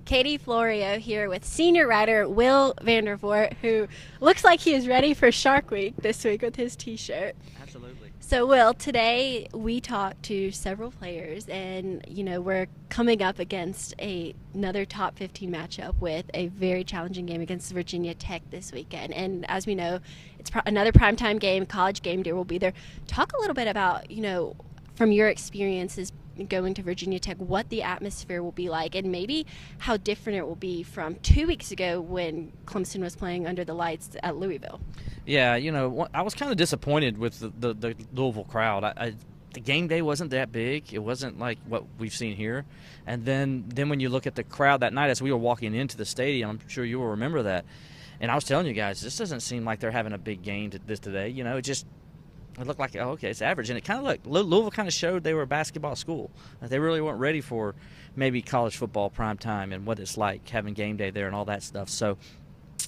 Katie Florio here with senior writer Will Vandervoort, who looks like he is ready for Shark Week this week with his t-shirt. Absolutely. So, Will, today we talked to several players, and we're coming up against another top 15 matchup with a very challenging game against Virginia Tech this weekend. And as we know, it's another primetime game. College Game Day will be there. Talk a little bit about from your experiences going to Virginia Tech, what the atmosphere will be like, and maybe how different it will be from 2 weeks ago when Clemson was playing under the lights at Louisville. Yeah, I was kind of disappointed with the Louisville crowd. The game day wasn't that big. It wasn't like what we've seen here. And then when you look at the crowd that night as we were walking into the stadium, I'm sure you will remember that. And I was telling you guys, this doesn't seem like they're having a big game today. It looked like, it's average. And it kind of looked, Louisville kind of showed they were a basketball school. They really weren't ready for maybe college football prime time and what it's like having game day there and all that stuff. So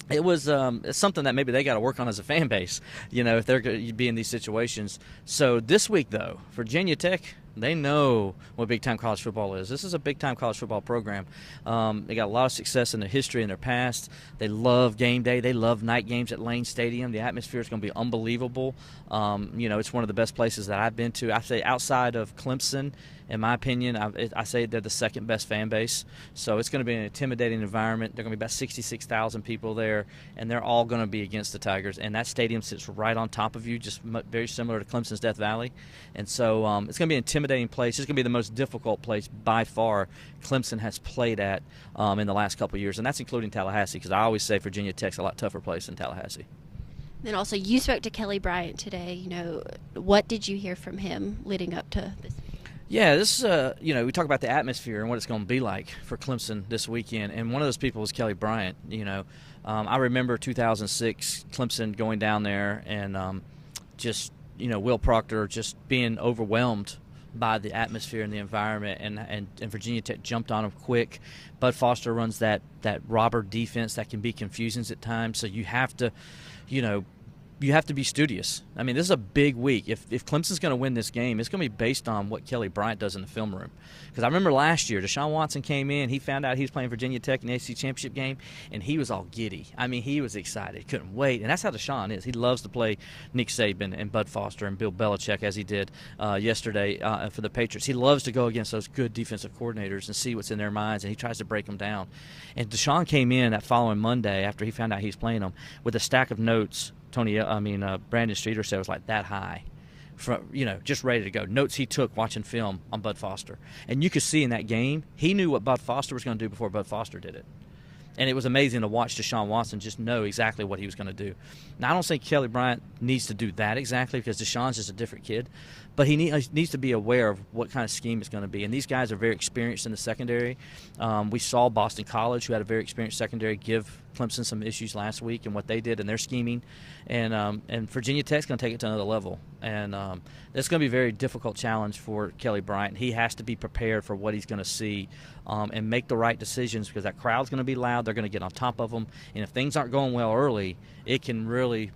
it was it's something that maybe they got to work on as a fan base, if they're going to be in these situations. So this week, though, Virginia Tech, they know what big-time college football is. This is a big-time college football program. They got a lot of success in their history and their past. They love game day. They love night games at Lane Stadium. The atmosphere is going to be unbelievable. It's one of the best places that I've been to. I say outside of Clemson, in my opinion, I say they're the second best fan base. So it's going to be an intimidating environment. There are going to be about 66,000 people there, and they're all going to be against the Tigers. And that stadium sits right on top of you, just very similar to Clemson's Death Valley. And so it's going to be an intimidating place. It's going to be the most difficult place by far Clemson has played at in the last couple of years, and that's including Tallahassee, because I always say Virginia Tech's a lot tougher place than Tallahassee. Then also, you spoke to Kelly Bryant today. What did you hear from him leading up to this? Yeah, this we talk about the atmosphere and what it's going to be like for Clemson this weekend, and one of those people was Kelly Bryant. I remember 2006 Clemson going down there and Will Proctor just being overwhelmed by the atmosphere and the environment, and Virginia Tech jumped on him quick. Bud Foster runs that robber defense that can be confusing at times, so you have to be studious. I mean, this is a big week. If Clemson's going to win this game, it's going to be based on what Kelly Bryant does in the film room. Because I remember last year, Deshaun Watson came in. He found out he was playing Virginia Tech in the ACC Championship game, and he was all giddy. I mean, he was excited. Couldn't wait. And that's how Deshaun is. He loves to play Nick Saban and Bud Foster and Bill Belichick, as he did yesterday for the Patriots. He loves to go against those good defensive coordinators and see what's in their minds, and he tries to break them down. And Deshaun came in that following Monday after he found out he was playing them with a stack of notes. Brandon Streeter said it was like that high, just ready to go. Notes he took watching film on Bud Foster. And you could see in that game, he knew what Bud Foster was going to do before Bud Foster did it. And it was amazing to watch Deshaun Watson just know exactly what he was going to do. Now, I don't think Kelly Bryant needs to do that exactly, because Deshaun's just a different kid. But he needs to be aware of what kind of scheme it's going to be. And these guys are very experienced in the secondary. We saw Boston College, who had a very experienced secondary, give Clemson some issues last week and what they did in their scheming. And Virginia Tech's going to take it to another level. And it's going to be a very difficult challenge for Kelly Bryant. He has to be prepared for what he's going to see and make the right decisions, because that crowd's going to be loud. They're going to get on top of them. And if things aren't going well early, it can really,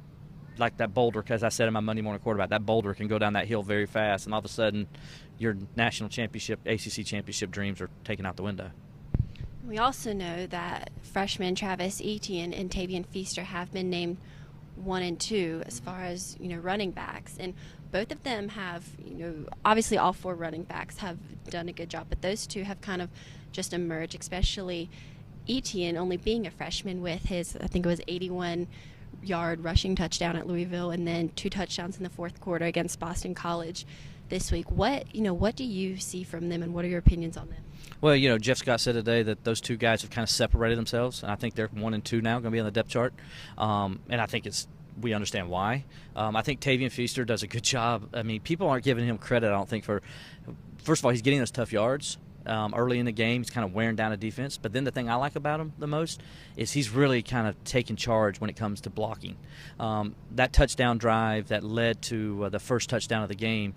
like that boulder, as I said in my Monday morning quarterback, that boulder can go down that hill very fast, and all of a sudden your national championship, ACC championship dreams are taken out the window. We also know that freshmen Travis Etienne and Tavian Feaster have been named 1 and 2 as far as running backs, and both of them have obviously all 4 running backs have done a good job, but those 2 have kind of just emerged, especially Etienne only being a freshman with his, I think it was 81-yard rushing touchdown at Louisville, and then 2 touchdowns in the fourth quarter against Boston College this week. What do you see from them, and what are your opinions on them? Well, Jeff Scott said today that those 2 guys have kind of separated themselves, and I think they're 1 and 2 now, going to be on the depth chart. And I think we understand why. I think Tavian Feaster does a good job. I mean, people aren't giving him credit, I don't think, for – first of all, he's getting those tough yards. Early in the game, he's kind of wearing down a defense. But then the thing I like about him the most is he's really kind of taking charge when it comes to blocking. That touchdown drive that led to the first touchdown of the game,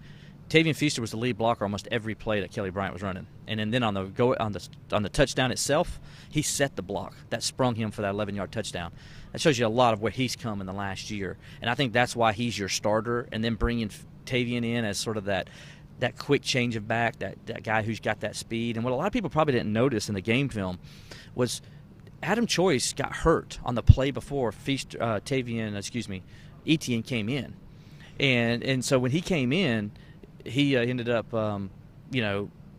Tavian Feaster was the lead blocker almost every play that Kelly Bryant was running. And then on the touchdown itself, he set the block that sprung him for that 11-yard touchdown. That shows you a lot of where he's come in the last year. And I think that's why he's your starter. And then bringing Tavian in as sort of that that quick change of back, that guy who's got that speed. And what a lot of people probably didn't notice in the game film was Adam Choice got hurt on the play before Etienne came in. And so when he came in, he ended up, it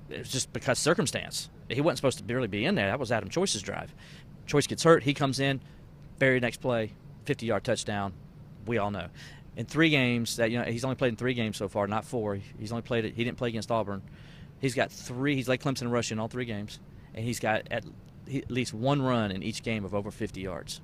was just because circumstance. He wasn't supposed to really be in there. That was Adam Choice's drive. Choice gets hurt. He comes in, very next play, 50-yard touchdown. We all know. In 3 games, he's only played in 3 games so far, not 4. He's only played it. He didn't play against Auburn. He's got 3. He's led Clemson in rushing all 3 games, and he's got at least 1 run in each game of over 50 yards.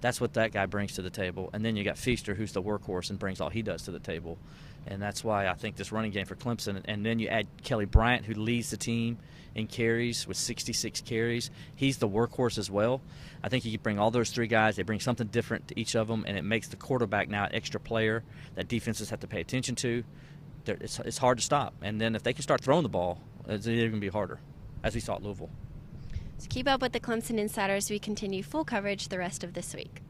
That's what that guy brings to the table. And then you got Feaster, who's the workhorse and brings all he does to the table. And that's why I think this running game for Clemson. And then you add Kelly Bryant, who leads the team in carries with 66 carries. He's the workhorse as well. I think you could bring all those 3 guys. They bring something different to each of them, and it makes the quarterback now an extra player that defenses have to pay attention to. It's hard to stop. And then if they can start throwing the ball, it's even going to be harder, as we saw at Louisville. So keep up with the Clemson Insider as we continue full coverage the rest of this week.